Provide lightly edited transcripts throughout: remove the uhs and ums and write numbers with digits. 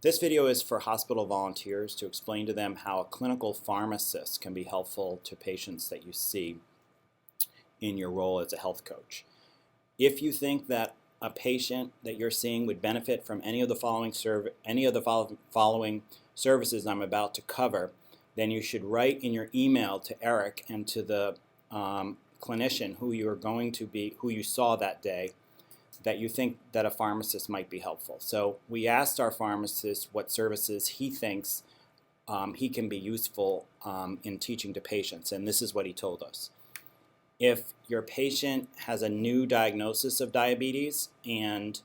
This video is for hospital volunteers to explain to them how a clinical pharmacist can be helpful to patients that you see in your role as a health coach. If you think that a patient that you're seeing would benefit from any of the following services I'm about to cover, then you should write in your email to Eric and to the clinician who you saw that day, that you think that a pharmacist might be helpful. So we asked our pharmacist what services he thinks he can be useful in teaching to patients, and this is what he told us. If your patient has a new diagnosis of diabetes and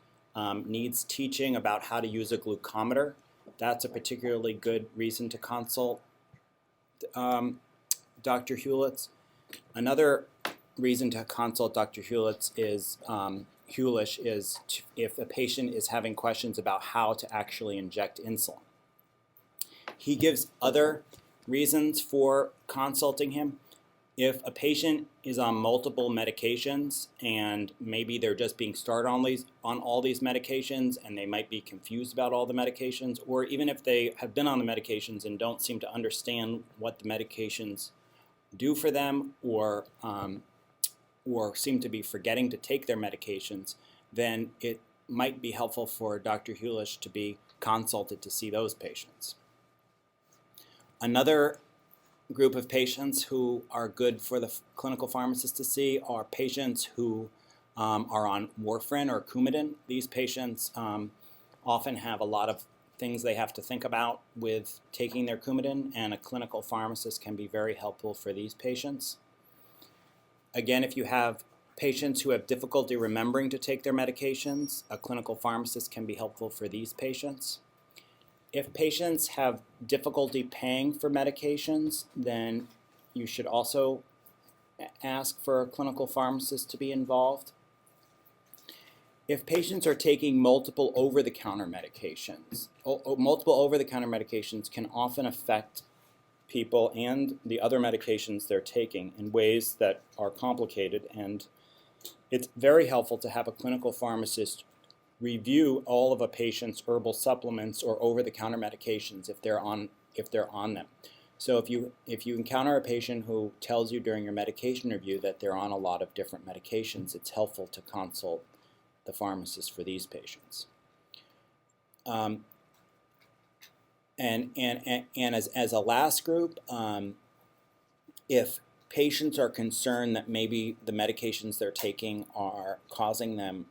needs teaching about how to use a glucometer, that's a particularly good reason to consult Dr. Hewlett's. Another reason to consult Dr. Hewlett's is if a patient is having questions about how to actually inject insulin. He gives other reasons for consulting him. If a patient is on multiple medications and maybe they're just being started on all these medications and they might be confused about all the medications, or even if they have been on the medications and don't seem to understand what the medications do for them, or seem to be forgetting to take their medications, then it might be helpful for Dr. Hewlett to be consulted to see those patients. Another group of patients who are good for the clinical pharmacist to see are patients who are on warfarin or Coumadin. These patients often have a lot of things they have to think about with taking their Coumadin, and a clinical pharmacist can be very helpful for these patients. Again, if you have patients who have difficulty remembering to take their medications, a clinical pharmacist can be helpful for these patients. If patients have difficulty paying for medications, then you should also ask for a clinical pharmacist to be involved. If patients are taking multiple over-the-counter medications, multiple over-the-counter medications can often affect people and the other medications they're taking in ways that are complicated, and it's very helpful to have a clinical pharmacist review all of a patient's herbal supplements or over-the-counter medications if they're on them. So if you encounter a patient who tells you during your medication review that they're on a lot of different medications, it's helpful to consult the pharmacist for these patients. And as a last group, if patients are concerned that maybe the medications they're taking are causing them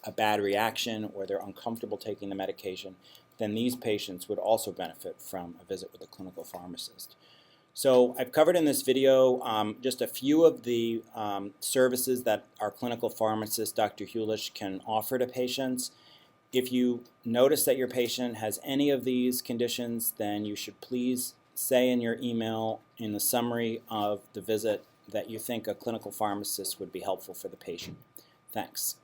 a bad reaction, or they're uncomfortable taking the medication, then these patients would also benefit from a visit with a clinical pharmacist. So I've covered in this video just a few of the services that our clinical pharmacist, Dr. Hewlett, can offer to patients. If you notice that your patient has any of these conditions, then you should please say in your email in the summary of the visit that you think a clinical pharmacist would be helpful for the patient. Thanks.